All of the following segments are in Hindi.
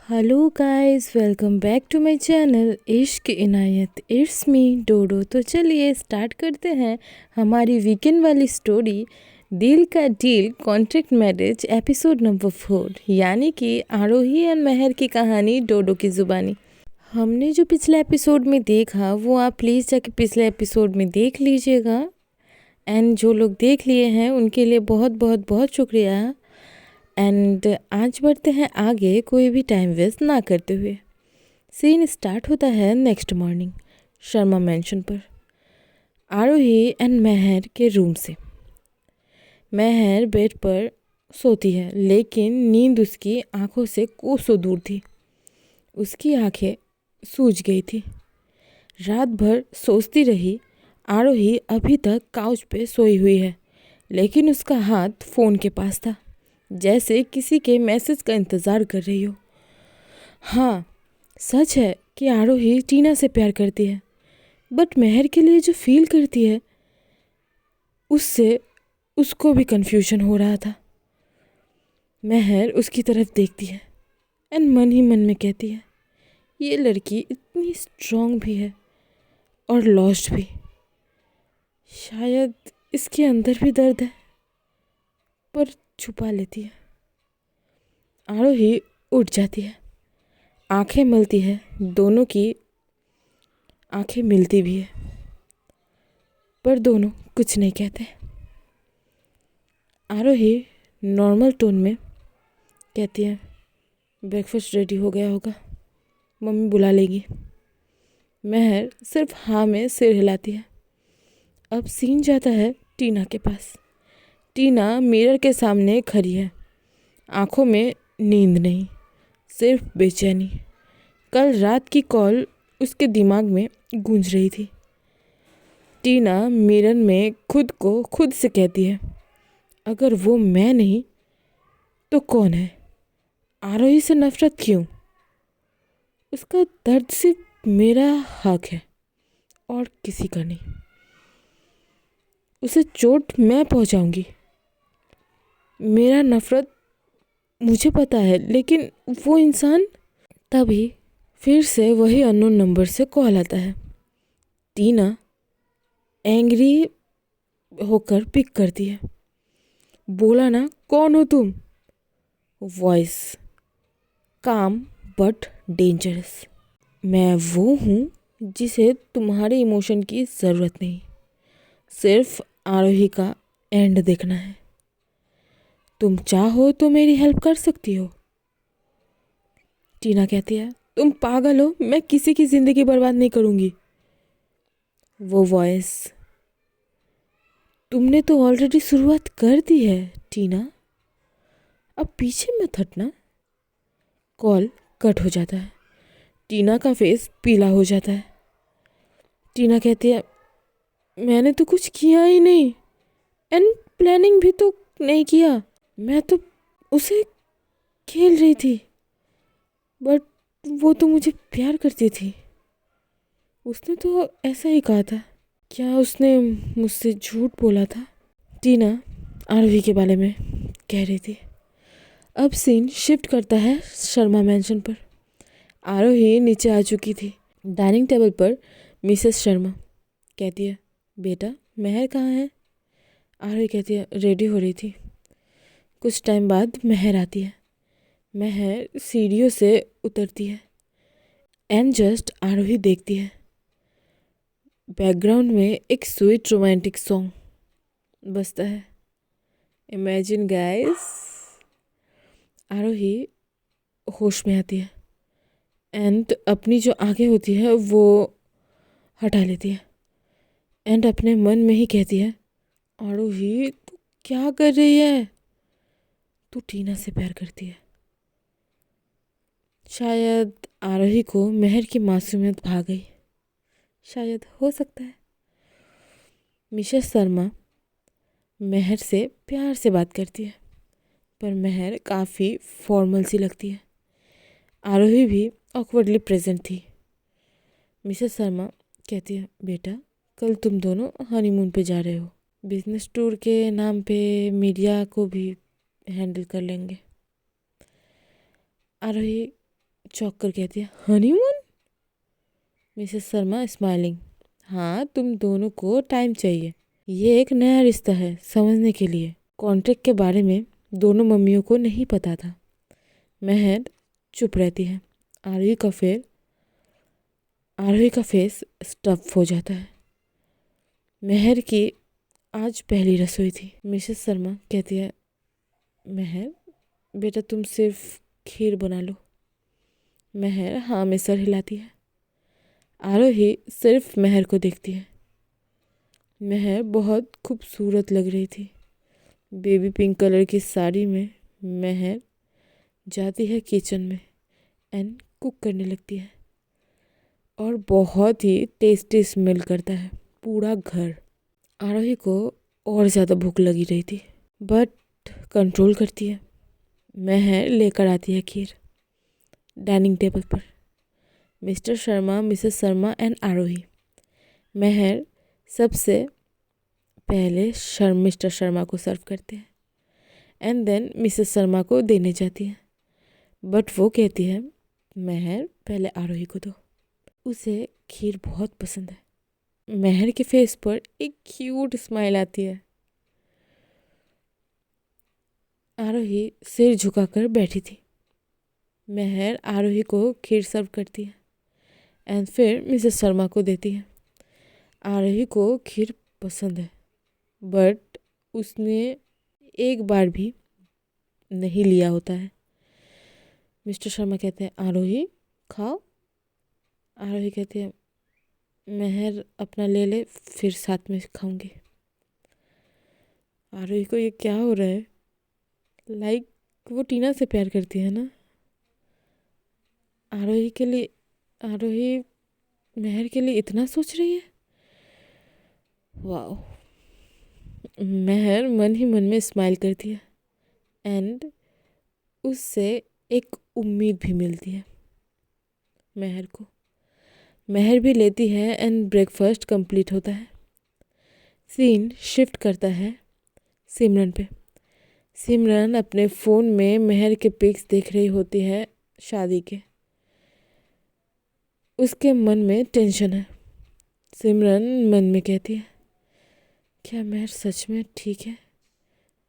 Hello guys, welcome back to my channel Ishq Inayat. It's me डोडो। तो चलिए स्टार्ट करते हैं हमारी वीकेंड वाली स्टोरी, दिल का deal contract marriage episode number 4, यानी कि आरोही और महर की कहानी डोडो की ज़ुबानी। हमने जो पिछले एपिसोड में देखा वो आप प्लीज़ जाके पिछले एपिसोड में देख लीजिएगा। एंड जो लोग देख लिए हैं उनके लिए बहुत बहुत बहुत शुक्रिया। एंड आज बढ़ते हैं आगे, कोई भी टाइम वेस्ट ना करते हुए। सीन स्टार्ट होता है नेक्स्ट मॉर्निंग शर्मा मैंशन पर, आरोही एंड महर के रूम से। महर बेड पर सोती है, लेकिन नींद उसकी आंखों से कोसों दूर थी। उसकी आंखें सूज गई थी। रात भर सोचती रही। आरोही अभी तक काउच पे सोई हुई है, लेकिन उसका हाथ फ़ोन के पास था, जैसे किसी के मैसेज का इंतज़ार कर रही हो। हाँ, सच है कि आरोही टीना से प्यार करती है, बट महर के लिए जो फील करती है उससे उसको भी कन्फ्यूजन हो रहा था। महर उसकी तरफ देखती है एंड मन ही मन में कहती है, ये लड़की इतनी स्ट्रॉन्ग भी है और लॉस्ट भी। शायद इसके अंदर भी दर्द है, पर छुपा लेती है। आरोही उठ जाती है, आंखें मलती है। दोनों की आंखें मिलती भी है, पर दोनों कुछ नहीं कहते। आरोही नॉर्मल टोन में कहती है, ब्रेकफास्ट रेडी हो गया होगा, मम्मी बुला लेगी। महर सिर्फ हाँ में सिर हिलाती है। अब सीन जाता है टीना के पास। टीना मिरर के सामने खड़ी है, आंखों में नींद नहीं, सिर्फ बेचैनी। कल रात की कॉल उसके दिमाग में गूंज रही थी। टीना मिरर में खुद को खुद से कहती है, अगर वो मैं नहीं तो कौन है? आरोही से नफरत क्यों? उसका दर्द सिर्फ मेरा हक है और किसी का नहीं। उसे चोट मैं पहुंचाऊंगी। मेरा नफरत मुझे पता है, लेकिन वो इंसान। तभी फिर से वही अननोन नंबर से कॉल आता है। टीना एंग्री होकर पिक करती है। बोला ना, कौन हो तुम? वॉइस काम बट डेंजरस। मैं वो हूँ जिसे तुम्हारे इमोशन की ज़रूरत नहीं, सिर्फ आरोही का एंड देखना है। तुम चाहो तो मेरी हेल्प कर सकती हो। टीना कहती है, तुम पागल हो, मैं किसी की ज़िंदगी बर्बाद नहीं करूँगी। वो वॉइस, तुमने तो ऑलरेडी शुरुआत कर दी है टीना, अब पीछे मत हटना। कॉल कट हो जाता है। टीना का फेस पीला हो जाता है। टीना कहती है, मैंने तो कुछ किया ही नहीं, एंड प्लानिंग भी तो नहीं किया। मैं तो उसे खेल रही थी, बट वो तो मुझे प्यार करती थी। उसने तो ऐसा ही कहा था। क्या उसने मुझसे झूठ बोला था? टीना आरवी के बारे में कह रही थी। अब सीन शिफ्ट करता है शर्मा मैंशन पर। आरोही नीचे आ चुकी थी। डाइनिंग टेबल पर मिसेस शर्मा कहती है, बेटा महर कहाँ है? आरोही कहती है, रेडी हो रही थी। कुछ टाइम बाद महर आती है। महर सीढ़ियों से उतरती है एंड जस्ट आरोही देखती है। बैकग्राउंड में एक स्वीट रोमांटिक सॉन्ग बजता है। Imagine guys. आरोही होश में आती है एंड अपनी जो आंखें होती है वो हटा लेती है एंड अपने मन में ही कहती है, आरोही तू क्या कर रही है? तू टीना से प्यार करती है। शायद आरोही को महर की मासूमियत भा गई। शायद, हो सकता है। मिसेस शर्मा महर से प्यार से बात करती है, पर महर काफ़ी फॉर्मल सी लगती है। आरोही भी ऑकवर्डली प्रेजेंट थी। मिसेस शर्मा कहती है, बेटा कल तुम दोनों हनीमून पे जा रहे हो। बिजनेस टूर के नाम पे मीडिया को भी हैंडल कर लेंगे। आरोही चौंक कर कहती है, हनीमून? मिसेस शर्मा स्माइलिंग, हाँ तुम दोनों को टाइम चाहिए, ये एक नया रिश्ता है समझने के लिए। कॉन्ट्रैक्ट के बारे में दोनों मम्मियों को नहीं पता था। महर चुप रहती है। आरोही का फेस स्टफ हो जाता है। महर की आज पहली रसोई थी। मिसेस शर्मा कहती है, महर बेटा तुम सिर्फ खीर बना लो। महर हाँ में सर हिलाती है। आरोही सिर्फ महर को देखती है। महर बहुत खूबसूरत लग रही थी। बेबी पिंक कलर की साड़ी में महर जाती है किचन में एंड कुक करने लगती है और बहुत ही टेस्टी स्मेल करता है पूरा घर। आरोही को और ज़्यादा भूख लगी रही थी बट कंट्रोल करती है। महर लेकर आती है खीर डाइनिंग टेबल पर। Mister Sharma, missus Sharma and Aarohi. महर सबसे पहले मिस्टर शर्मा को सर्व करते हैं एंड देन मिसेस शर्मा को देने जाती है बट वो कहती है, महर पहले आरोही को दो, उसे खीर बहुत पसंद है। महर के फेस पर एक क्यूट स्माइल आती है। आरोही सिर झुकाकर बैठी थी। महर आरोही को खीर सर्व करती है एंड फिर मिसेस शर्मा को देती है। आरोही को खीर पसंद है बट उसने एक बार भी नहीं लिया होता है। मिस्टर शर्मा कहते हैं, आरोही खाओ। आरोही कहती है, महर अपना ले ले फिर साथ में खाऊंगी। आरोही को ये क्या हो रहा है? लाइक वो टीना से प्यार करती है ना। आरोही महर के लिए इतना सोच रही है। वाह। महर मन ही मन में स्माइल करती है एंड उससे एक उम्मीद भी मिलती है महर को। महर भी लेती है एंड ब्रेकफास्ट कंप्लीट होता है। सीन शिफ्ट करता है सिमरन पे। सिमरन अपने फ़ोन में महर के पिक्स देख रही होती है शादी के। उसके मन में टेंशन है। सिमरन मन में कहती है, क्या महर सच में ठीक है?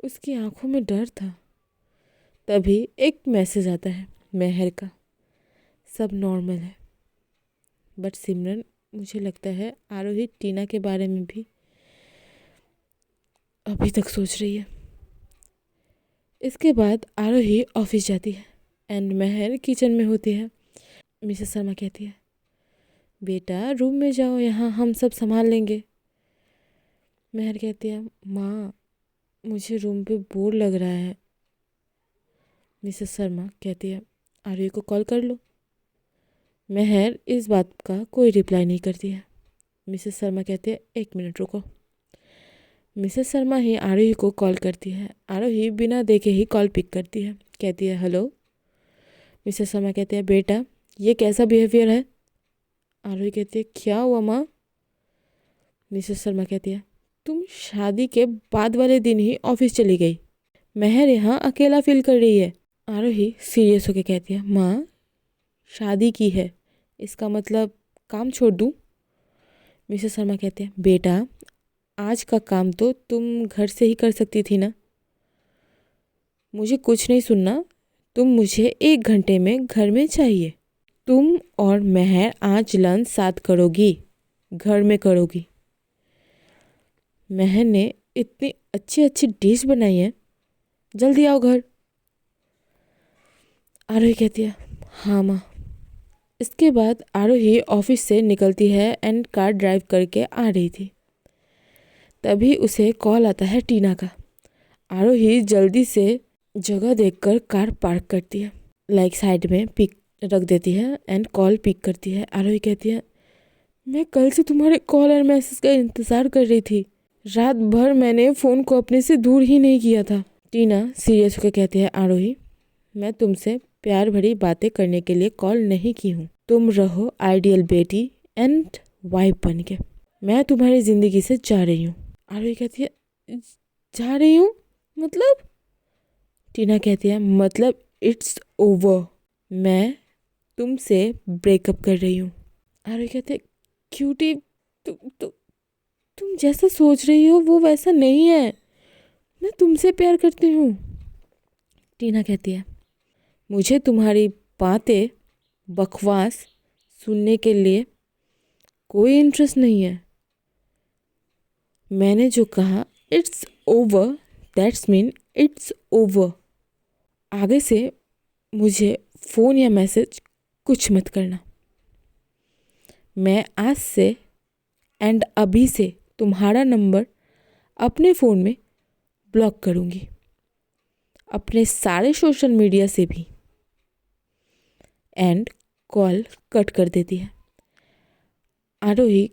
उसकी आंखों में डर था। तभी एक मैसेज आता है महर का, सब नॉर्मल है। बट सिमरन, मुझे लगता है आरोही टीना के बारे में भी अभी तक सोच रही है। इसके बाद आरोही ऑफिस जाती है एंड महर किचन में होती है। मिसेस शर्मा कहती है, बेटा रूम में जाओ, यहाँ हम सब संभाल लेंगे। महर कहती है, माँ मुझे रूम पे बोर लग रहा है। मिसेस शर्मा कहती है, आरोही को कॉल कर लो। महर इस बात का कोई रिप्लाई नहीं करती है। मिसेस शर्मा कहती है, 1 मिनट रुको। मिसेस शर्मा ही आरोही को कॉल करती है। आरोही बिना देखे ही कॉल पिक करती है। कहती है, हेलो। मिसेस शर्मा कहती है, बेटा ये कैसा बिहेवियर है? आरोही कहती है, क्या हुआ माँ? मिसेस शर्मा कहती है, तुम शादी के बाद वाले दिन ही ऑफिस चली गई। महर यहाँ अकेला फील कर रही है। आरोही सीरियस होकर कहती है, माँ शादी की है, इसका मतलब काम छोड़ दूँ? मिसेस शर्मा कहते हैं, बेटा आज का काम तो तुम घर से ही कर सकती थी ना। मुझे कुछ नहीं सुनना, तुम मुझे 1 घंटे में घर में चाहिए। तुम और महर आज लंच साथ करोगी, घर में करोगी। महर ने इतनी अच्छी अच्छी डिश बनाई है, जल्दी आओ घर। आरोही कहती है, हाँ माँ। इसके बाद आरोही ऑफिस से निकलती है एंड कार ड्राइव करके आ रही थी। तभी उसे कॉल आता है टीना का। आरोही जल्दी से जगह देखकर कार पार्क करती है, लाइक साइड में पिक रख देती है एंड कॉल पिक करती है। आरोही कहती है, मैं कल से तुम्हारे कॉल और मैसेज का इंतज़ार कर रही थी। रात भर मैंने फ़ोन को अपने से दूर ही नहीं किया था। टीना सीरियस होकर कहती है, आरोही मैं तुमसे प्यार भरी बातें करने के लिए कॉल नहीं की हूँ। तुम रहो आइडियल बेटी एंड वाइफ बन के। मैं तुम्हारी ज़िंदगी से जा रही हूँ। आरोही कहती है, जा रही हूँ मतलब? टीना कहती है, मतलब इट्स ओवर। मैं तुमसे ब्रेकअप कर रही हूँ। आरोही कहते, क्यूटी, तुम जैसा सोच रही हो वो वैसा नहीं है, मैं तुमसे प्यार करती हूँ। टीना कहती है, मुझे तुम्हारी बातें बकवास सुनने के लिए कोई इंटरेस्ट नहीं है। मैंने जो कहा it's over, that's mean it's over. आगे से मुझे फ़ोन या मैसेज कुछ मत करना। मैं आज से एंड अभी से तुम्हारा नंबर अपने फ़ोन में ब्लॉक करूँगी, अपने सारे सोशल मीडिया से भी। एंड कॉल कट कर देती है। आरोही,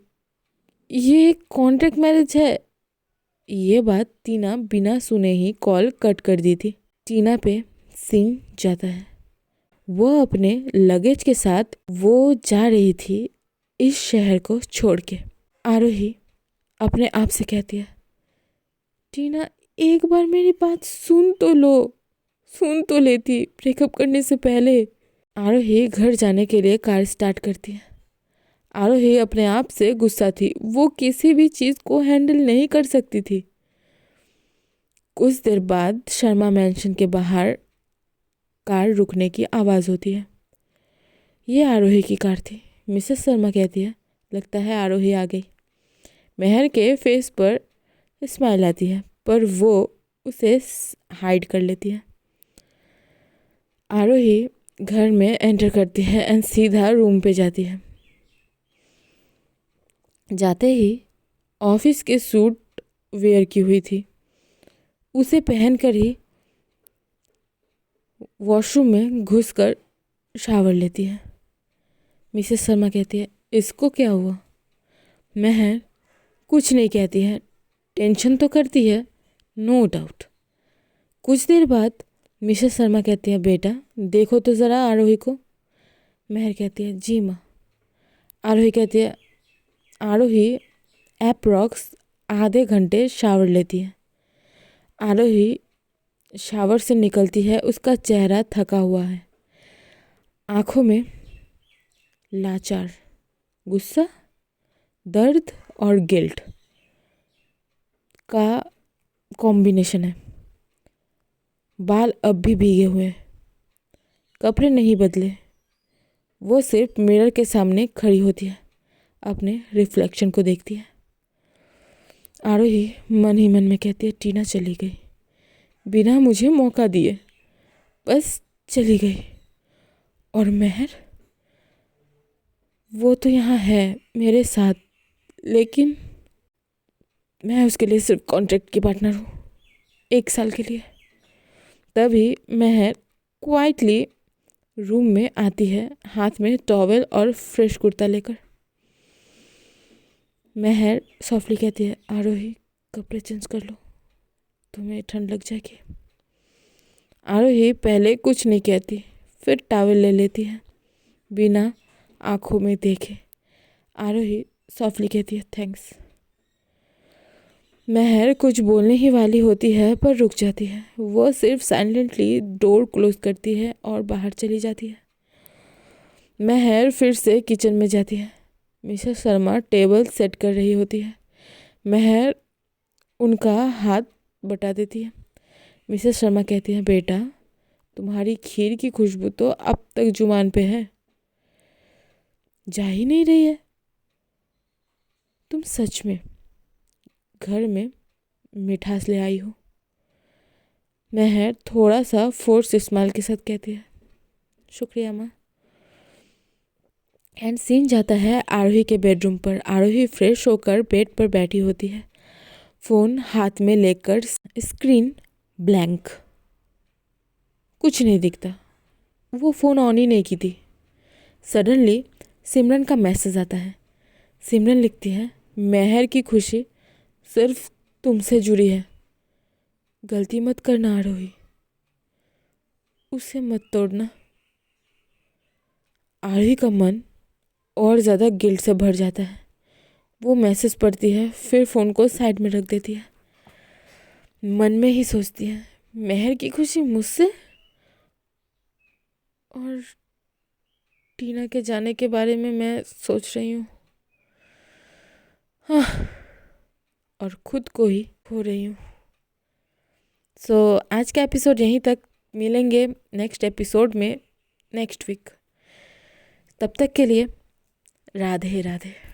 ये एक कॉन्ट्रैक्ट मैरिज है। ये बात टीना बिना सुने ही कॉल कट कर दी थी। टीना पे सीन जाता है। वो अपने लगेज के साथ वो जा रही थी इस शहर को छोड़ के। आरोही अपने आप से कहती है, टीना एक बार मेरी बात सुन तो लो, सुन तो लेती ब्रेकअप करने से पहले। आरोही घर जाने के लिए कार स्टार्ट करती है। आरोही अपने आप से गुस्सा थी, वो किसी भी चीज़ को हैंडल नहीं कर सकती थी। कुछ देर बाद शर्मा मैंशन के बाहर कार रुकने की आवाज़ होती है। ये आरोही की कार थी। मिसेस शर्मा कहती है, लगता है आरोही आ गई। मेहर के फेस पर स्माइल आती है, पर वो उसे हाइड कर लेती है। आरोही घर में एंटर करती है एंड सीधा रूम पे जाती है। जाते ही ऑफिस के सूट वेयर की हुई थी, उसे पहनकर ही वॉशरूम में घुसकर शावर लेती है। मिसेस शर्मा कहती है, इसको क्या हुआ? मेहर कुछ नहीं कहती है, टेंशन तो करती है, नो डाउट। कुछ देर बाद मिसेस शर्मा कहती है, बेटा देखो तो ज़रा आरोही को। मेहर कहती है, जी माँ। आरोही कहती है, आरोही अप्रॉक्स आधे घंटे शावर लेती है। आरोही शावर से निकलती है, उसका चेहरा थका हुआ है, आँखों में लाचार, गुस्सा, दर्द और गिल्ट का कॉम्बिनेशन है। बाल अब भी भीगे हुए हैं, कपड़े नहीं बदले। वो सिर्फ मिरर के सामने खड़ी होती है, अपने रिफ्लेक्शन को देखती है। आरोही मन ही मन में कहती है, टीना चली गई, बिना मुझे मौका दिए बस चली गई। और मेहर, वो तो यहाँ है मेरे साथ, लेकिन मैं उसके लिए सिर्फ कॉन्ट्रैक्ट की पार्टनर हूँ, 1 साल के लिए। तभी मेहर क्वाइटली रूम में आती है, हाथ में टॉवेल और फ्रेश कुर्ता लेकर। मेहर सॉफ्टली कहती है, आरोही कपड़े चेंज कर लो, तुम्हें ठंड लग जाएगी। आरोही पहले कुछ नहीं कहती, फिर टॉवेल ले लेती है बिना आँखों में देखे। आरोही सॉफ्टली कहती है, थैंक्स। मेहर कुछ बोलने ही वाली होती है पर रुक जाती है। वो सिर्फ साइलेंटली डोर क्लोज करती है और बाहर चली जाती है। मेहर फिर से किचन में जाती है। मिसेस शर्मा टेबल सेट कर रही होती है। मेहर उनका हाथ बटा देती है। मिसेस शर्मा कहती है, बेटा तुम्हारी खीर की खुशबू तो अब तक जुबान पे है, जा ही नहीं रही है। तुम सच में घर में मिठास ले आई हो। मेहर थोड़ा सा फोर्स स्माइल के साथ कहती है, शुक्रिया माँ। एंड सीन जाता है आरोही के बेडरूम पर। आरोही फ्रेश होकर बेड पर बैठी होती है, फ़ोन हाथ में लेकर। स्क्रीन ब्लैंक, कुछ नहीं दिखता। वो फ़ोन ऑन ही नहीं की थी। सडनली सिमरन का मैसेज आता है। सिमरन लिखती है, मेहर की खुशी सिर्फ तुमसे जुड़ी है, गलती मत करना आरोही, उसे मत तोड़ना। आरोही का मन और ज़्यादा गिल्ट से भर जाता है। वो मैसेज पढ़ती है, फिर फ़ोन को साइड में रख देती है। मन में ही सोचती है, मेहर की खुशी मुझसे, और टीना के जाने के बारे में मैं सोच रही हूँ। हाँ, और खुद को ही खो रही हूँ। आज का एपिसोड यहीं तक। मिलेंगे नेक्स्ट एपिसोड में नेक्स्ट वीक। तब तक के लिए राधे राधे।